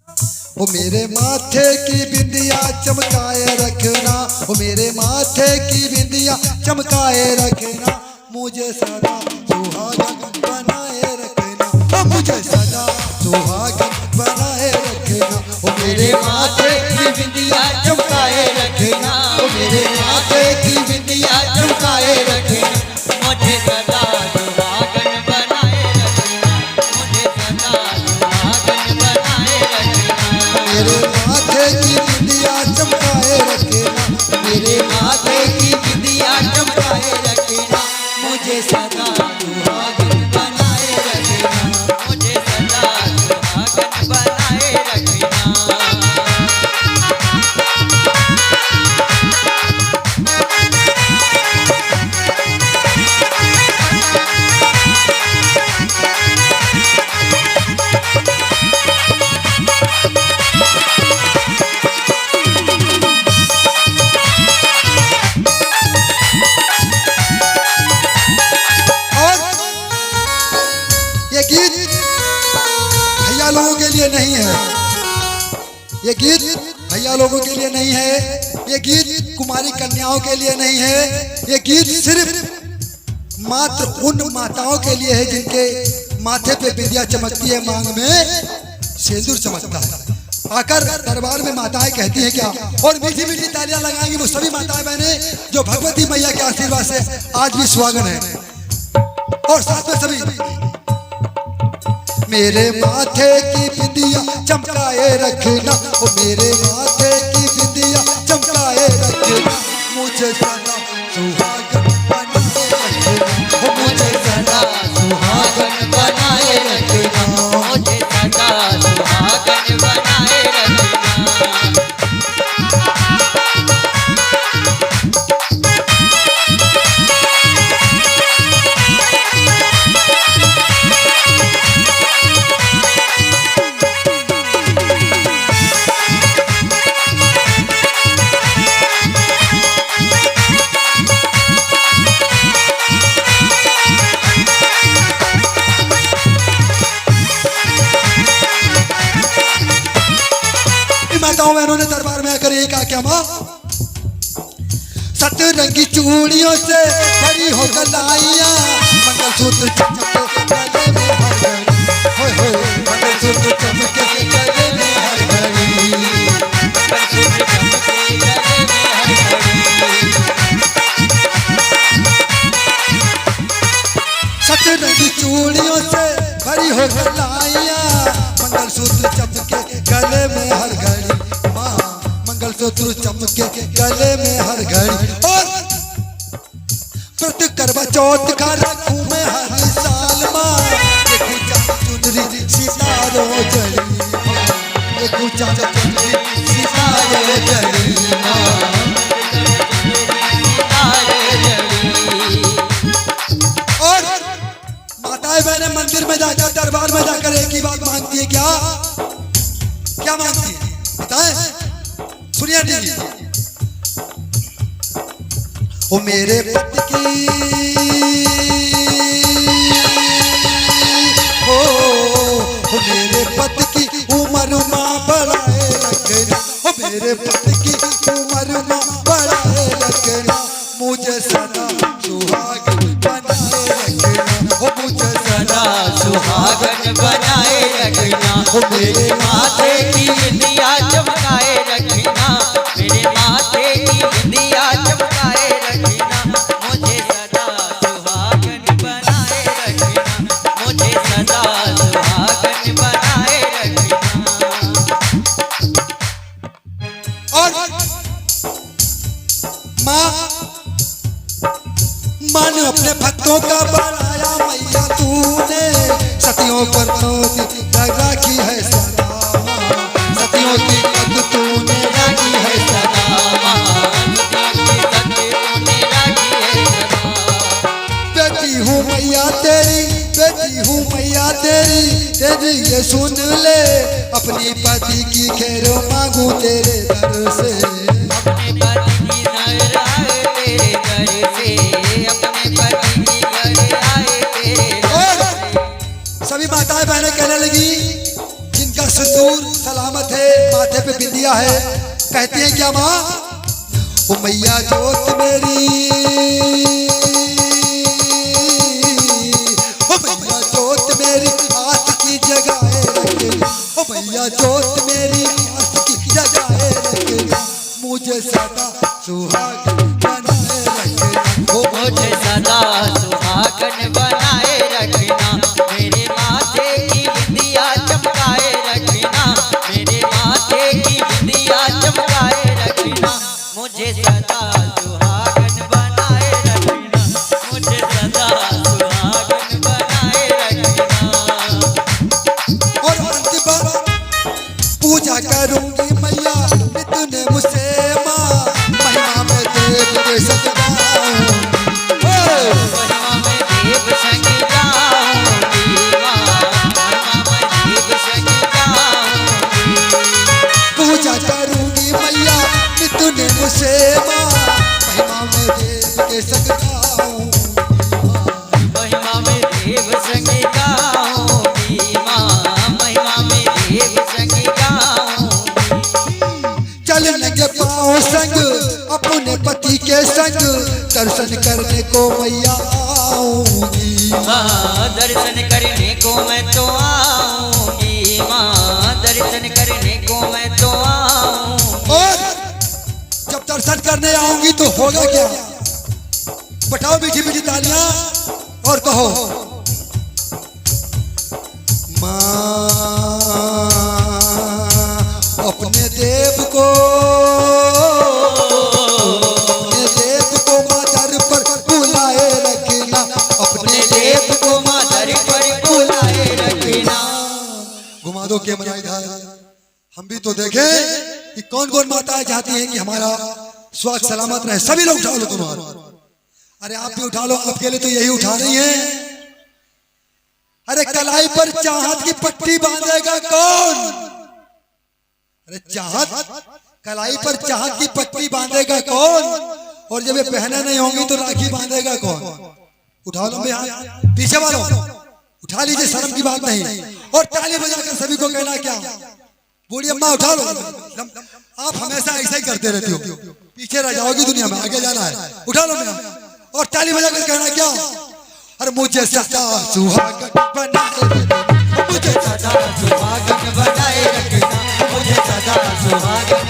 वो मेरे माथे की बिंदिया चमकाए रखना, वो मेरे माथे की बिंदिया चमकाए रखना, मुझे सदा सुहागन बनाए रखना, वो मुझे सदा सुहागन बनाए रखना, वो मेरे माथे की बिंदिया चमकाए रखना, वो मेरे माथे की बिंदिया चमकाए रखना, मुझे सदा सुहागन बनाए रखना, मुझे सदा सुहागन बनाए रखना, मेरे माथे की बिंदिया चमकाए रखना, मेरे माथे की बिंदिया चमकाए रखना, मुझे सदा सुहागन बनाए रखना, मुझे सदा सुहागन बनाए रखना। ये गीत भैया लोगों के लिए नहीं है, ये गीत भैया लोगों के लिए नहीं है, ये गीत कुमारी कन्याओं के लिए नहीं है, ये गीत सिर्फ मात्र उन माताओं के लिए है जिनके माथे पे बिंदिया चमकती है, मांग में सिंदूर चमकता है। आकर दरबार में माताएं कहती हैं क्या, और मीठी मीठी तालियां लगाएंगी वो सभी माताएं बहनें जो भगवती मैया के आशीर्वाद से आज भी सुहागन है। और साथ में सभी मेरे माथे की बिंदिया चमकाए रखना, ओ मेरे माथे की बिंदिया चमकाए रखना, मुझे सदा सुहागन बनाए रखना, ओ मुझे सदा सुहागन बनाए रखना, मुझे सदा सुहागन बनाए रखना। माताओं बहनों ने दरबार में आकर यही कहा क्या माँ, सतरंगी चूड़ियों से भरी हो गलाइयाँ, मंगलसूत्र चमके गले में हर घड़ी, होय होय मंगलसूत्र चमके गले में हर घड़ी, मंगलसूत्र चमके गले में हर घड़ी, सतरंगी चूड़ियों से भरी हो गलाइयाँ, मंगलसूत्र चमके गले में हर घड़ी, माँ मंगलसूत्र चमके गले में हर घड़ी, और प्रति करवा चौथ का रखूं मैं हर साल माँ, देखूं चाँद चुनरी सितारों जली, देखूं चाँद चुनरी सितारों जली माँ। और माताएं बहनें मंदिर में जाकर दरबार में जाकर एक ही बात मांगती है क्या, क्या मांगती है बताएं, सुनिए जी। ओ मेरे पति की ओ मेरे पति की उम्र माँ बढ़ाए रखना, ओ मेरे पति की उम्र माँ बढ़ाए रखना, मुझे सदा सुहागन बनाए रखना, ओ मुझे सदा सुहागन बनाए रखना, मेरे माथे की बिंदिया चमकाए रखना, मेरे माथे की बिंदिया चमकाए रखना, मुझे सदा सुहागन बनाए रखना, मुझे सदा सुहागन बनाए रखना। और माँ मन अपने भक्तों का बढ़ाया मैया तूने, सतियों पर मोती राखी है सदा, सतियों की पग तूने राखी है सदा, बेटी हूँ मैया तेरी, बेटी हूँ मैया तेरी, तेरी ये सुन ले, अपनी पति की खैर मांगू तेरे दर से, अपने पति की नजर आए तेरे घर से, अपने पति की नजर आए तेरे घर से। सभी माताएं बहनें कहने लगी जिनका सिंदूर सलामत है, माथे पे बिंदिया है। कहती है क्या माँ? ओ मैया जोत मेरी, ओ मैया जोत मेरी आस की जगाए रखे, ओ मैया जोत मेरी आस की जगाए रखे, मुझे सदा सुहागन बनाए रखे, ओ मुझे सदा सुहागन बनाए रखना, मेरे माथे की बिंदिया चमकाए रखना, मेरे माथे की बिंदिया चमकाए रखना, मुझे सदा सुहागन बनाए रखना, मुझे सदा सुहागन बनाए रखना। और अंतिम बार पूजा करूंगी मैया तूने मुझसे माँ, महिमा में देव के सजगाऊं, महिमा में देव संग जाऊंगी माँ, महिमा में देव संग जाऊंगी। पूजा करूंगी मैया तूने मुझसे माँ, महिमा में देव के सजगाऊं, महिमा में देव संग गाऊंगी माँ, महिमा में देव संग गाऊंगी। चलने के पाँव संग अपने पति के संग दर्शन करने को मैया आऊंगी, माँ दर्शन करने को मैं तो आऊंगी माँ, दर्शन करने को मैं तो आऊंगी। और जब दर्शन करने आऊंगी तो होगा क्या? बटाओ मीठी मीठी तालियां और कहो माँ अपने देव को, अपने देव को मादर पर बुलाए रखना, अपने देव को मादर पर बुलाए रखना। घुमा दो के मनाई धार। हम भी तो देखें कि कौन कौन माताएं चाहती हैं कि हमारा स्वास्थ्य सलामत रहे। सभी लोग उठा लो तुम हाथ। अरे आप भी उठा लो, आपके लिए तो यही उठा रही है। अरे कलाई पर चाहत की पट्टी बांधेगा कौन? अरे चाहत, कलाई पर चाहत की पट्टी बांधेगा कौन? और जब ये पहने नहीं होंगी तो राखी बांधेगा कौन? उठा लो हाथ, पीछे वालों उठा लीजिए, शर्म की बात नहीं। और ताली बजाकर सभी को कहना क्या, बूढ़ी अम्मा उठा लो। आप हमेशा ऐसा ही करते रहते हो, पीछे रह जाओगी दुनिया में, आगे जाना है। उठा लो मेरा और ताली बजाकर कहना क्या, अरे मुझे सदा सुहागन बनाए रखना, मुझे सदा सुहागन बनाए रखना, मुझे सदा सुहागन